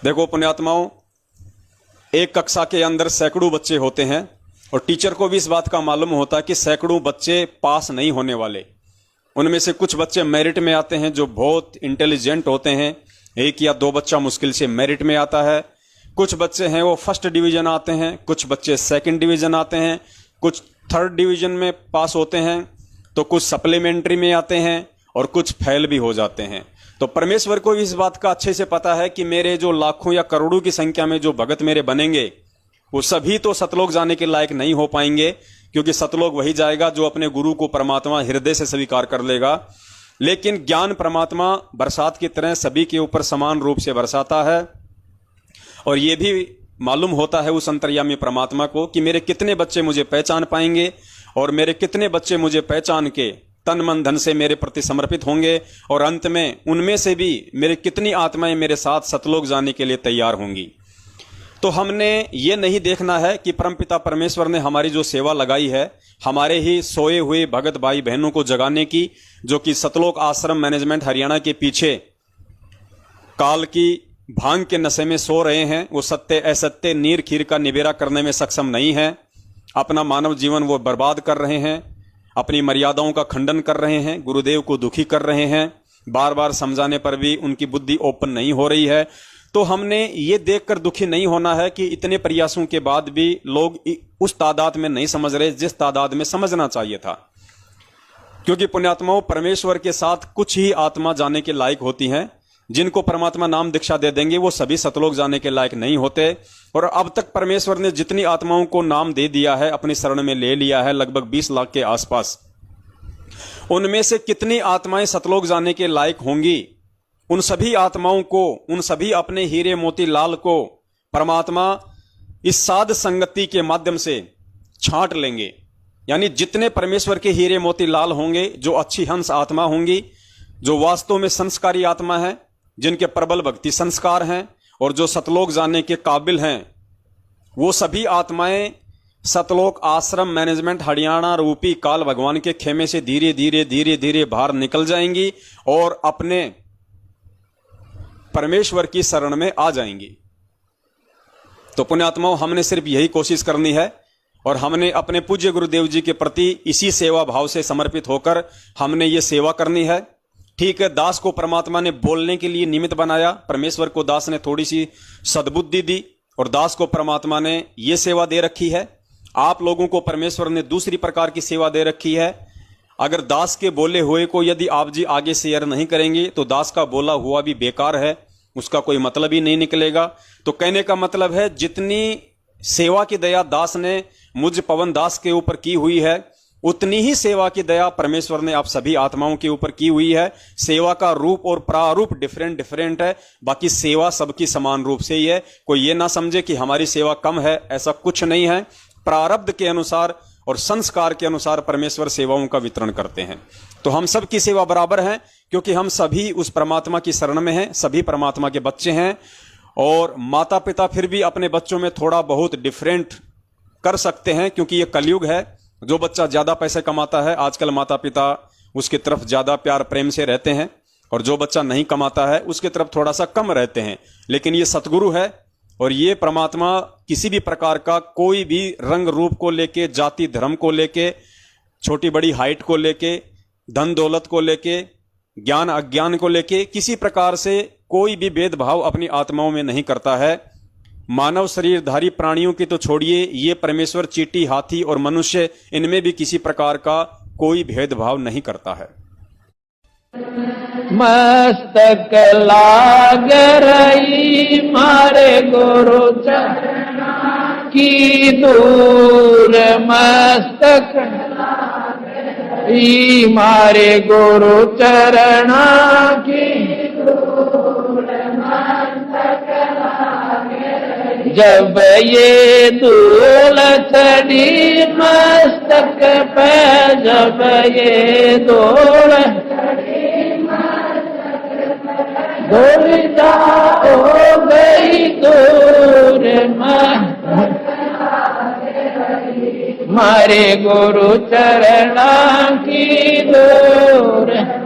देखो पुण्यात्माओं, एक कक्षा के अंदर सैकड़ों बच्चे होते हैं और टीचर को भी इस बात का मालूम होता है कि सैकड़ों बच्चे पास नहीं होने वाले। उनमें से कुछ बच्चे मेरिट में आते हैं जो बहुत इंटेलिजेंट होते हैं, एक या दो बच्चा मुश्किल से मेरिट में आता है। कुछ बच्चे हैं वो फर्स्ट डिवीजन आते हैं, कुछ बच्चे सेकंड डिवीजन आते हैं, कुछ थर्ड डिवीजन में पास होते हैं, तो कुछ सप्लीमेंट्री में आते हैं और कुछ फेल भी हो जाते हैं। तो परमेश्वर को इस बात का अच्छे से पता है कि मेरे जो लाखों या करोड़ों की संख्या में जो भगत मेरे बनेंगे वो सभी तो सतलोक जाने के लायक नहीं हो पाएंगे, क्योंकि सतलोक वही जाएगा जो अपने गुरु को परमात्मा हृदय से स्वीकार कर लेगा। लेकिन ज्ञान परमात्मा बरसात की तरह सभी के ऊपर समान रूप से बरसाता है, और यह भी मालूम होता है उस अंतर्यामी परमात्मा को कि मेरे कितने बच्चे मुझे पहचान पाएंगे और मेरे कितने बच्चे मुझे पहचान के तन मन धन से मेरे प्रति समर्पित होंगे, और अंत में उनमें से भी मेरे कितनी आत्माएं मेरे साथ सतलोक जाने के लिए तैयार होंगी। तो हमने ये नहीं देखना है कि परमपिता परमेश्वर ने हमारी जो सेवा लगाई है हमारे ही सोए हुए भगत भाई बहनों को जगाने की, जो कि सतलोक आश्रम मैनेजमेंट हरियाणा के पीछे काल की भांग के नशे में सो रहे हैं, वो सत्य असत्य नीर खीर का निबेरा करने में सक्षम नहीं है। अपना मानव जीवन वो बर्बाद कर रहे हैं, अपनी मर्यादाओं का खंडन कर रहे हैं, गुरुदेव को दुखी कर रहे हैं, बार बार समझाने पर भी उनकी बुद्धि ओपन नहीं हो रही है। तो हमने ये देखकर दुखी नहीं होना है कि इतने प्रयासों के बाद भी लोग उस तादाद में नहीं समझ रहे जिस तादाद में समझना चाहिए था। क्योंकि पुण्यात्माओं, परमेश्वर के साथ कुछ ही आत्मा जाने के लायक होती हैं। जिनको परमात्मा नाम दीक्षा दे देंगे वो सभी सतलोक जाने के लायक नहीं होते। और अब तक परमेश्वर ने जितनी आत्माओं को नाम दे दिया है, अपनी शरण में ले लिया है, लगभग 20 लाख के आसपास, उनमें से कितनी आत्माएं सतलोक जाने के लायक होंगी, उन सभी आत्माओं को, उन सभी अपने हीरे मोती लाल को परमात्मा इस साध संगति के माध्यम से छांट लेंगे। यानी जितने परमेश्वर के हीरे मोती लाल होंगे, जो अच्छी हंस आत्मा होंगी, जो वास्तव में संस्कारी आत्मा है, जिनके प्रबल भक्ति संस्कार हैं और जो सतलोक जाने के काबिल हैं, वो सभी आत्माएं सतलोक आश्रम मैनेजमेंट हरियाणा रूपी काल भगवान के खेमे से धीरे धीरे धीरे धीरे बाहर निकल जाएंगी और अपने परमेश्वर की शरण में आ जाएंगी। तो पुण्यात्माओं, हमने सिर्फ यही कोशिश करनी है और हमने अपने पूज्य गुरुदेव जी के प्रति इसी सेवा भाव से समर्पित होकर हमने ये सेवा करनी है। ठीक है, दास को परमात्मा ने बोलने के लिए निमित्त बनाया, परमेश्वर को दास ने थोड़ी सी सद्बुद्धि दी और दास को परमात्मा ने ये सेवा दे रखी है। आप लोगों को परमेश्वर ने दूसरी प्रकार की सेवा दे रखी है। अगर दास के बोले हुए को यदि आप जी आगे शेयर नहीं करेंगे तो दास का बोला हुआ भी बेकार है, उसका कोई मतलब ही नहीं निकलेगा। तो कहने का मतलब है, जितनी सेवा की दया दास ने मुझ पवन दास के ऊपर की हुई है, उतनी ही सेवा की दया परमेश्वर ने आप सभी आत्माओं के ऊपर की हुई है। सेवा का रूप और प्रारूप डिफरेंट है, बाकी सेवा सबकी समान रूप से ही है। कोई ये ना समझे कि हमारी सेवा कम है, ऐसा कुछ नहीं है। प्रारब्ध के अनुसार और संस्कार के अनुसार परमेश्वर सेवाओं का वितरण करते हैं। तो हम सब की सेवा बराबर है, क्योंकि हम सभी उस परमात्मा की शरण में हैं, सभी परमात्मा के बच्चे हैं। और माता पिता फिर भी अपने बच्चों में थोड़ा बहुत डिफरेंट कर सकते हैं, क्योंकि ये कलयुग है। जो बच्चा ज्यादा पैसे कमाता है, आजकल माता पिता उसकी तरफ ज्यादा प्यार प्रेम से रहते हैं, और जो बच्चा नहीं कमाता है उसकी तरफ थोड़ा सा कम रहते हैं। लेकिन ये सतगुरु है और ये परमात्मा किसी भी प्रकार का कोई भी रंग रूप को लेके, जाति धर्म को लेके, छोटी बड़ी हाइट को लेके, धन दौलत को लेके, ज्ञान अज्ञान को लेके किसी प्रकार से कोई भी भेदभाव अपनी आत्माओं में नहीं करता है। मानव शरीरधारी प्राणियों की तो छोड़िए, ये परमेश्वर चींटी, हाथी और मनुष्य, इनमें भी किसी प्रकार का कोई भेदभाव नहीं करता है। मस्तक लाग रही मारे गुरु चरणा की दूर, मस्तक मारे गुरु चरणा की दूर, मस्तक जब ये धूल चढ़ी मस्तक पे, जब ये धूल धूलिया हो गई दूर, मारे गुरु चरणा की दूर।